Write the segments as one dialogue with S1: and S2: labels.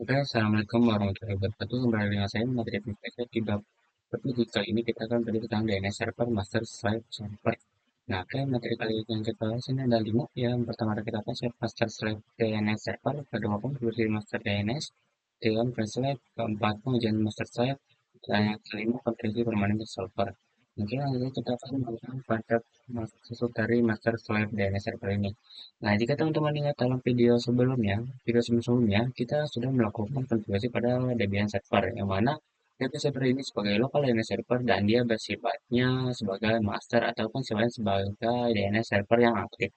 S1: Oke, Assalamualaikum warahmatullahi wabarakatuh. Kembali dengan saya, Materi Administrasi di bab topik kali ini kita akan beri tentang DNS Server, Master Slave Server. Nah, oke, materi kali ini yang kita bahas ini ada 5. Yang pertama ada kita bahas Master Slave DNS Server, kedua konfigurasi Master DNS, ketiga Slave, keempat pengujian Master Slave, dan yang kelima konfigurasi permanen server. Mungkin nanti kita akan menggunakan konsep masuk dari Master Slave DNS Server ini. Nah, jika teman-teman ingat dalam video sebelumnya, kita sudah melakukan konfigurasi pada Debian server, yang mana Debian server ini sebagai local DNS server dan dia bersifatnya sebagai master ataupun sifatnya sebagai DNS server yang aktif.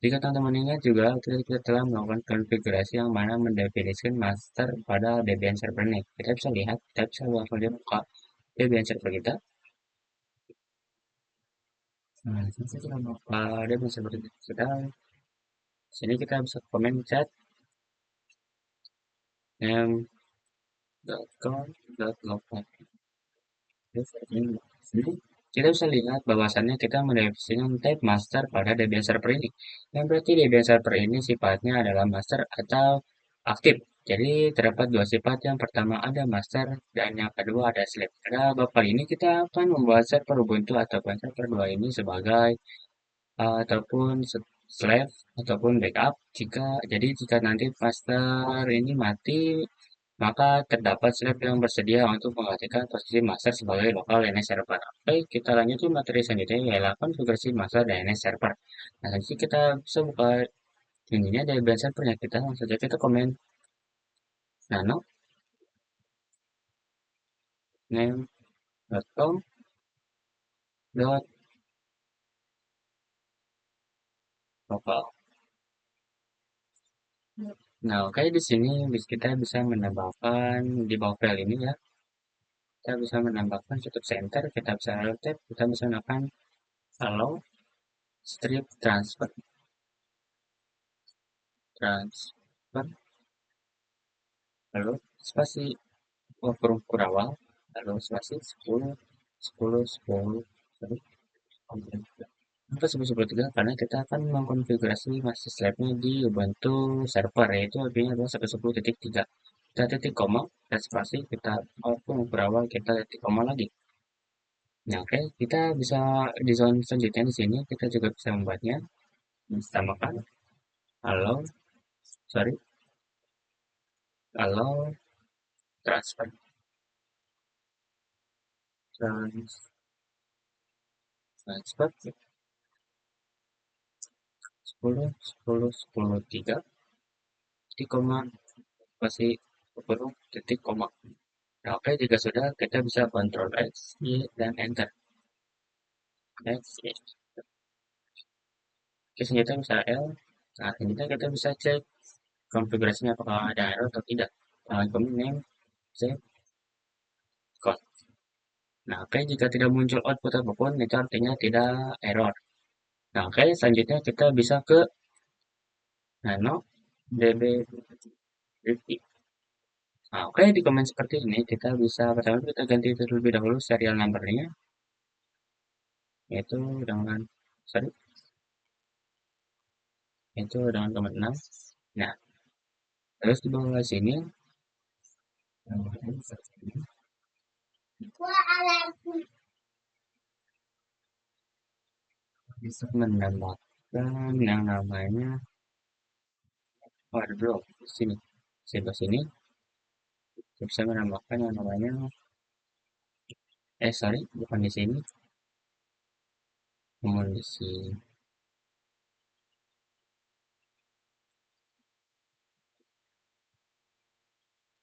S1: Jika teman-teman ingat juga, kita telah melakukan konfigurasi yang mana mendefinisikan master pada Debian server ini. Kita bisa lihat, kita bisa langsung saja buka Debian server kita. Nah, ini kita buka Debian server kita. Sini kita bisa komen chat name.com.local. Jadi, kita bisa lihat bahwasannya kita mendefinisikan type master pada Debian server ini. Yang berarti Debian server ini sifatnya adalah master atau aktif. Jadi terdapat dua sifat. Yang pertama ada master dan yang kedua ada slave. Pada bab kali ini kita akan membuat server Ubuntu ataupun server 2 ini sebagai ataupun slave ataupun backup. Jika nanti master ini mati, maka terdapat slave yang bersedia untuk menggantikan posisi master sebagai local DNS server. Oke, kita lanjut ke materi selanjutnya yaitu konfigurasi master DNS server. Nah, nanti kita bisa buka ininya dari brand servernya kita langsung saja kita komen nano name.com dot local. Nah, oke di sini kita bisa menambahkan di bawah file ini ya. Kita bisa menambahkan cukup center, kita bisa allow tab, kita bisa menambahkan allow strip transfer lalu spasi huruf kurawal lalu spasi 10 10 10 sorry, Kenapa 10.10.3? Karena kita akan mengkonfigurasi master slave-nya di Ubuntu server, yaitu IP-nya adalah 110.3. Kita titik koma, dan spasi, kita huruf berawal, kita titik koma lagi. Nah, oke, kita bisa di zona selanjutnya di sini, kita juga bisa membuatnya. Tambahkan, halo, sorry, halo, transfer, trans, transfer, 10, 10, 10, 3, titik koma, spasi, huruf, titik koma. Nah, oke, jika sudah, kita bisa Ctrl X, Y, dan Enter. X, Y. Oke, senjata bisa L. Nah, selanjutnya kita bisa cek konfigurasinya apakah ada error atau tidak. Kami name, save, code. Nah, oke, jika tidak muncul output apapun, itu artinya tidak error. Nah, oke, selanjutnya kita bisa ke nano db review. Nah, oke, di komen seperti ini, kita bisa pertama kita ganti terlebih dahulu serial numbernya, yaitu dengan, sorry, itu dengan comment 6. Nah, terus di bawah sini, bisa menambahkan yang namanya wardrobe di sini. Sebelah sini, kita bisa menambahkan yang namanya, sorry, bukan di sini, namun di sini.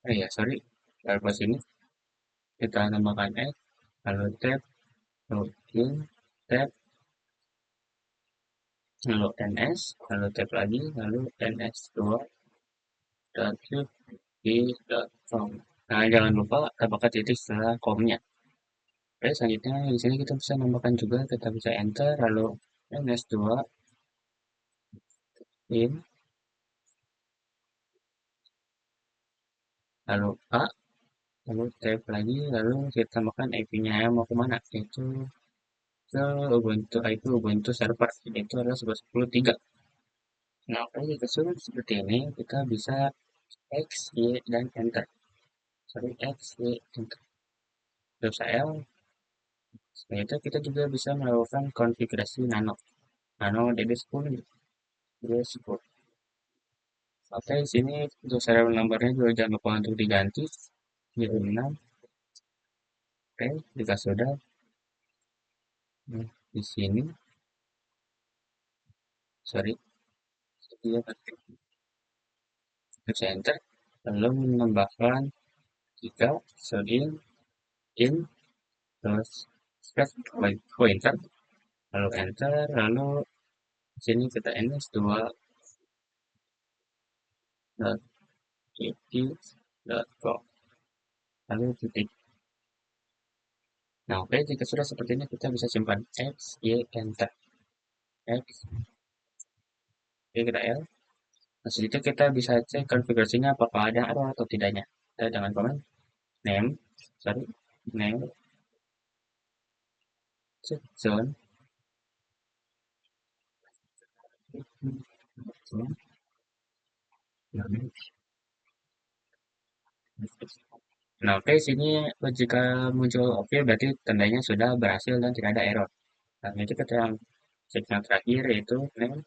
S1: Ya, sorry, di sini kita namakan lalu tab, login, tab, lalu ns, lalu tab lagi, lalu ns2.com. Nah, jangan lupa tambahkan titik setelah komnya. Oke, selanjutnya di sini kita bisa nambahkan juga, kita bisa enter, lalu ns2 in, lalu a, lalu tab lagi, lalu kita tambahkan IP-nya mau kemana, yaitu ke Ubuntu, IP Ubuntu server, itu adalah 11.10.3. Nah, oke, jika sudah seperti ini, kita bisa X, Y, dan Enter. Sorry, X, Y, Enter. Terus L, setelah itu kita juga bisa melakukan konfigurasi nano. Nano DB10, DB10. Oke, sini untuk serial numbernya juga jangan lupa untuk diganti. Jadi 6. Oke, jika sudah, nah, di sini, sorry, dia tekan enter, lalu menambahkan jika sodin in terus space pointer, lalu enter, lalu sini kita ns2 com, lalu titik. Nah, oke, jika sudah seperti ini kita bisa simpan x, y, enter, x, y, kita l. Nah, situ kita bisa cek konfigurasinya apakah ada error atau tidaknya. Kita dengan komen name, sorry, name, zone, nah, oke, sini jika muncul oke berarti tandanya sudah berhasil dan tidak ada error. Nah, itu kita yang cek yang terakhir yaitu name,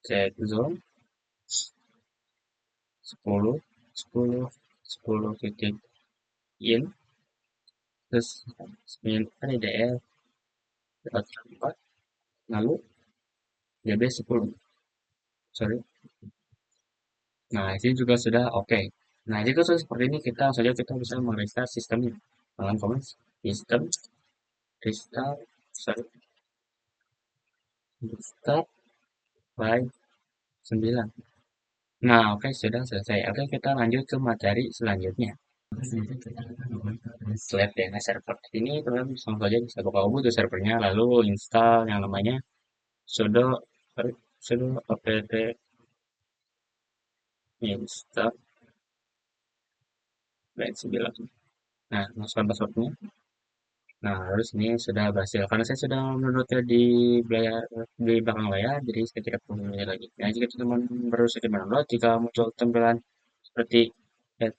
S1: cek zone 10, 10, 10 titik in, terus ini DL 4, lalu JB 10, sorry. Nah, ini juga sudah oke. Nah, jika sudah seperti ini, kita saja kita bisa merestart sistemnya. Dengan command system restart, sorry, restart by 9. Nah, oke, sudah selesai. Oke, kita lanjut ke materi selanjutnya. Slab DNS server. Ini teman langsung saja bisa buka Ubuntu servernya, lalu install yang namanya sudo sudo apt install dan 9. Nah, masukkan passwordnya. Nah, harus ini sudah berhasil. Karena saya sudah mendownloadnya di belakang layar, jadi saya tidak perlu mengulangi lagi. Nah, jika teman baru saja mendownload, jika muncul tampilan seperti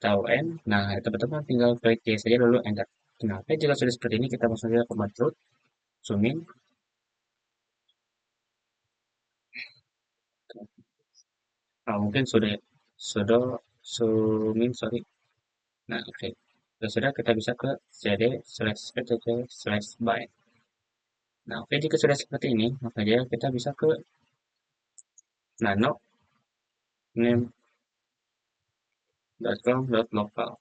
S1: TUN, nah teman-teman tinggal klik Y saja dulu enter. Nah, oke, jika sudah seperti ini, kita langsung saja command root, zoom in. Nah, mungkin sudah zoom in, sorry. Nah, oke. Sudah kita bisa ke cd slash etc slash by. Nah, oke, jika sudah seperti ini, maka kita bisa ke nano name.com.local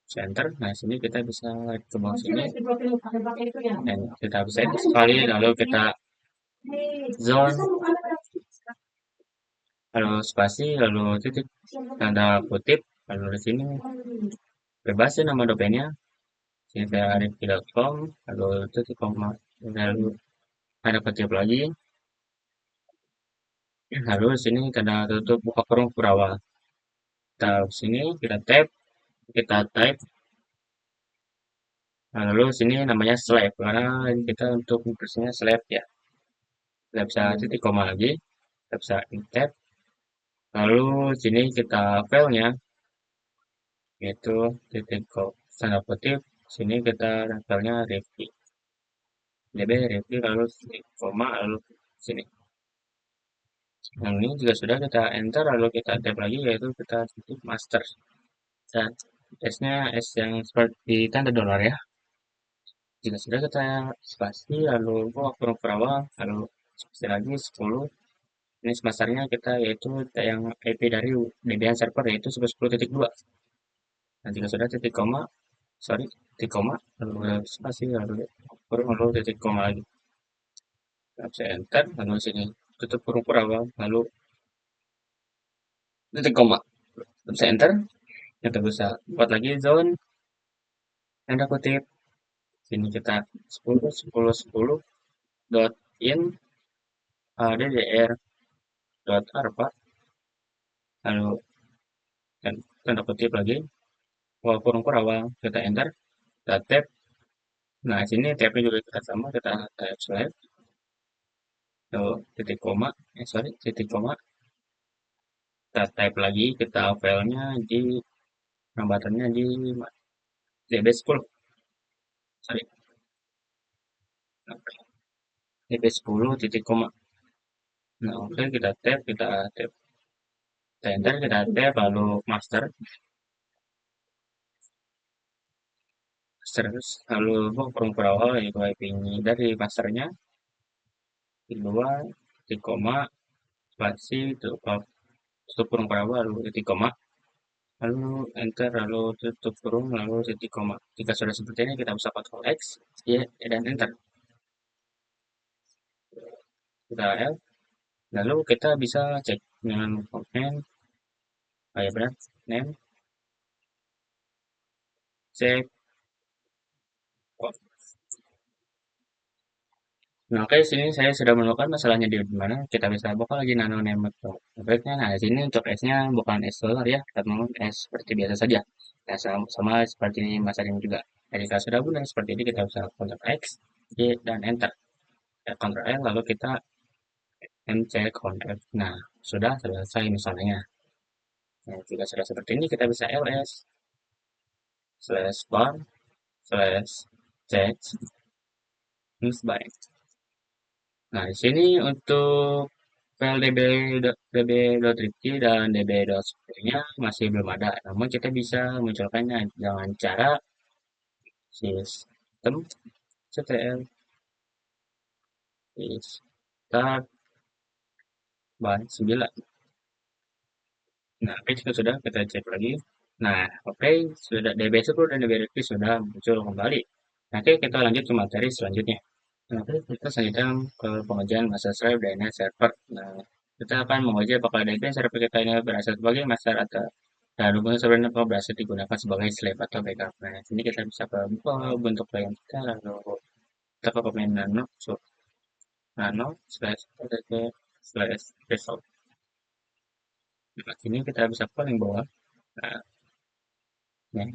S1: center. Nah, sini kita bisa ke bawah sini dan kita bisa ini sekali, lalu kita zone, lalu spasi, lalu titik tanda kutip, lalu di sini bebasin nama domainnya. Sini saya arif.com, lalu titik koma, lalu ada kutip lagi, lalu di sini tanda tutup buka kurung Kurawa. Kita sini kita type, nah, lalu sini namanya slab karena kita untuk mempersnya slab ya. Kita bisa titik koma lagi, kita bisa tab, lalu sini kita filenya yaitu titik tanda kutip, sini kita filenya review, db review, lalu koma, lalu sini. Yang ini juga sudah kita enter, lalu kita tab lagi yaitu kita titik master dan S-nya S yang seperti tanda dolar ya. Jika sudah kita spasi, lalu kurung awal, lalu spasi lagi 10. Ini masternya kita yaitu yang IP dari Debian server yaitu 10.10.2. Nah, jika sudah titik koma, sorry, titik koma, lalu spasi, lalu kurung, lalu titik koma lagi. Kita bisa enter, lalu sini tutup kurung awal, lalu titik koma. Kita bisa enter, kita bisa buat lagi zone, tanda kutip, sini kita 10, 10, 10, dot in, ddr, dot arpa, lalu dan tanda kutip lagi, kurung awal, kita enter, kita tab. Nah, sini tabnya juga kita sama, kita type slide, lalu titik koma, sorry, titik koma, Kita type lagi, kita filenya di hambatannya di DB10. Sorry, DB10 titik koma. Nah, oke, kita enter, kita tab, lalu master, lalu kurung berawal yaitu IP-nya dari masternya, kedua, titik koma, spasi, tutup kurung berawal, lalu titik koma, lalu enter, lalu tutup kurung, lalu titik koma. Jika sudah seperti ini, kita bisa Ctrl X, Y, dan enter. Kita L, lalu kita bisa cek dengan komen, ya benar, name, cek. Nah, oke, sini saya sudah menemukan masalahnya di mana. Kita bisa buka lagi nano name objeknya. Nah, di sini untuk S-nya bukan S dollar ya, kita mau S seperti biasa saja. Nah, sama seperti ini masalah ini juga. Jadi kalau sudah benar seperti ini, kita bisa Ctrl X, Y, dan Enter. Ya, Ctrl L, lalu kita MC Ctrl F. Nah, sudah selesai misalnya. Nah, jika sudah seperti ini, kita bisa ls slash bar slash change news by. Nah, di sini untuk file db.db.rifki dan db.security-nya masih belum ada. Namun kita bisa munculkannya dengan cara system.ctl start by 9. Nah, oke, jika sudah kita cek lagi. Nah, oke, sudah db10 dan db.rifki sudah muncul kembali. Nanti kita lanjut ke materi selanjutnya. Nah, kita selanjutnya ke pengujian master slave DNS server. Nah, kita akan menguji apakah DNS server kita ini berasal sebagai master atau dan hubungan sebenarnya apakah berasal digunakan sebagai slave atau backup. Nah, sini kita bisa ke bentuk klien kita, lalu kita ke komen nano slash http slash result. Nah, sini kita bisa ke paling bawah. Nah,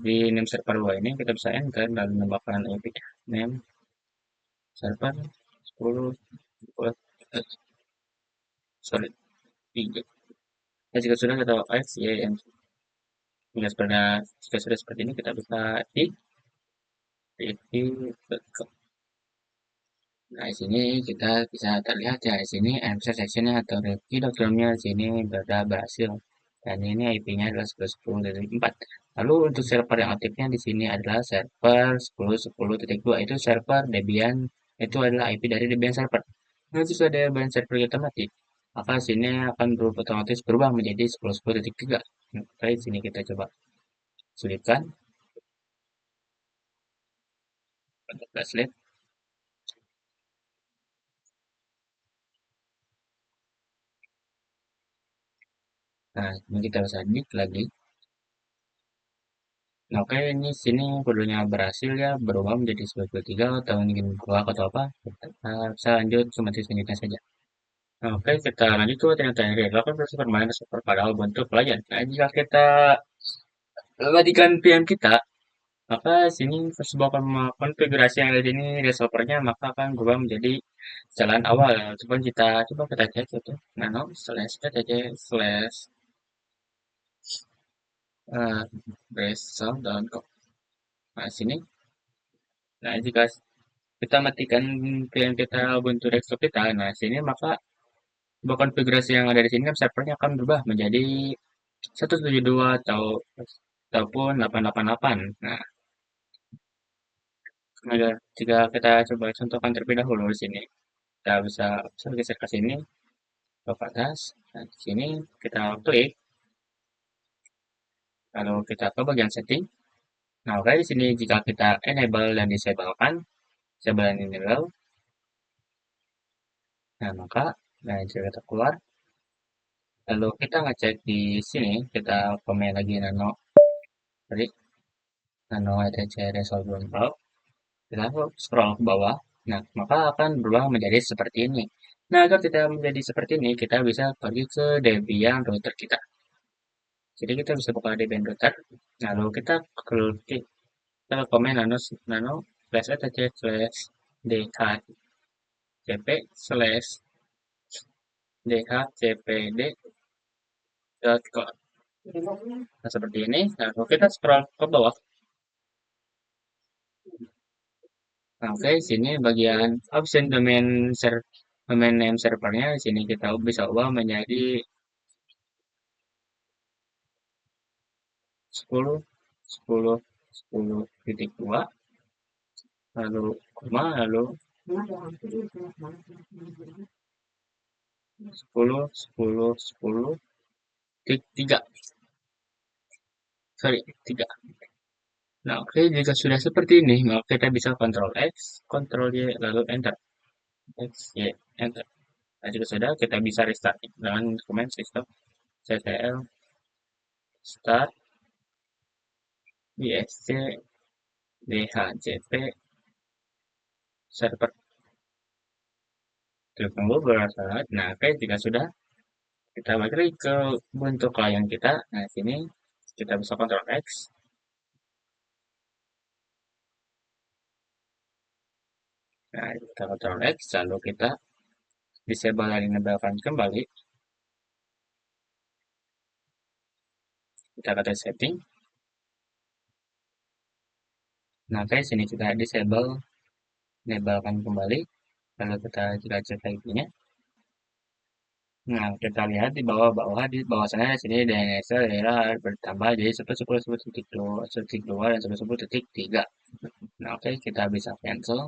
S1: di name server bawah ini kita bisa enter dan menambahkan IP name server 10 sorry 3. Nah, jika sudah kita X, Y, M. Jika sudah seperti ini, kita bisa di review.com. Nah, di sini kita bisa terlihat ya, di sini MC sectionnya atau review.com-nya di sini berhasil. Dan ini IP-nya adalah 10.10.4. Lalu untuk server yang aktifnya di sini adalah server 10.10.2. Itu server Debian, itu adalah IP dari Debian server. Nah, jika Debian server kita mati, maka sini akan otomatis berubah menjadi 10.10.3. Oke, di sini kita coba sulitkan untuk bracelet. Nah, ini kita bisa klik lagi. Nah, oke, ini sini kodenya berhasil ya, berubah menjadi 93 atau mungkin dua atau apa. Kita bisa lanjut ke materi selanjutnya saja. Nah, oke, kita lanjut ke materi yang terakhir. Lakukan proses permainan server pada bentuk pelayan. Nah, jika kita matikan PM kita, maka sini sebuah konfigurasi yang ada di sini resolvernya maka akan berubah menjadi jalan awal. Coba kita cek itu nano slash ptc slash result.com. Nah, sini. Nah, jika kita matikan VM kita Ubuntu desktop kita, nah sini maka sebuah konfigurasi yang ada di sini kan servernya akan berubah menjadi 172 ataupun 888. Nah, jika kita coba contohkan terlebih dahulu di sini, kita bisa geser ke sini, ke atas. Nah, di sini kita klik, lalu kita ke bagian setting. Nah, oke, di sini jika kita enable dan disablekan, disable dan enable, nah maka jika kita keluar, lalu kita ngecek di sini, kita komen lagi nano, jadi nano etc result control, kita scroll ke bawah, nah maka akan berubah menjadi seperti ini. Nah, agar tidak menjadi seperti ini, kita bisa pergi ke Debian router kita. Jadi kita bisa buka Debian router, lalu kita klik, kita komen nano slash etc slash dhcp slash dhcpd Nah, seperti ini. Nah, kalau kita scroll ke bawah, nah, oke, sini bagian option domain name servernya. Di sini kita bisa ubah menjadi 10, 10, 10.2, lalu koma, lalu 10, 10, 10, 3. Sorry, 3. Nah, oke, jika sudah seperti ini, maka kita bisa Ctrl X, Ctrl Y, lalu Enter. X, Y, Enter. Nah, jika sudah, kita bisa restart dengan command system ctl start bsc dhcp server. Kita tunggu beberapa saat. Nah, oke, jika sudah, kita balik lagi ke bentuk klien kita. Nah, sini kita bisa Ctrl X. Nah, kita Ctrl X, lalu kita disable dan enablekan kembali. Kita ke setting. Nah, oke, sini kita disable, enablekan kembali. Lalu kita cek IP-nya. Nah, kita lihat di bawah-bawah, di bawah sana di sini DNS daerah bertambah jadi 10.10.2 dan 10.10.3. Nah, oke, kita bisa cancel.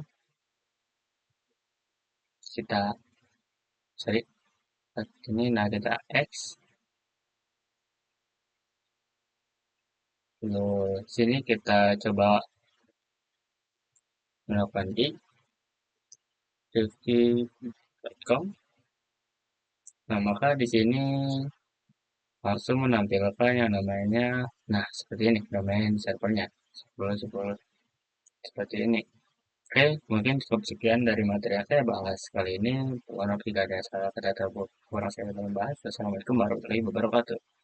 S1: Kita sorry, ini nah kita X. Lalu sini kita coba melakukan di review.com. Nah, maka di sini langsung menampilkan yang namanya, nah seperti ini domain servernya 10.10 seperti ini. Oke, mungkin cukup sekian dari materi yang saya bahas kali ini. Mohon maaf jika ada salah kata atau kurang saya dalam bahas. Assalamualaikum warahmatullahi wabarakatuh.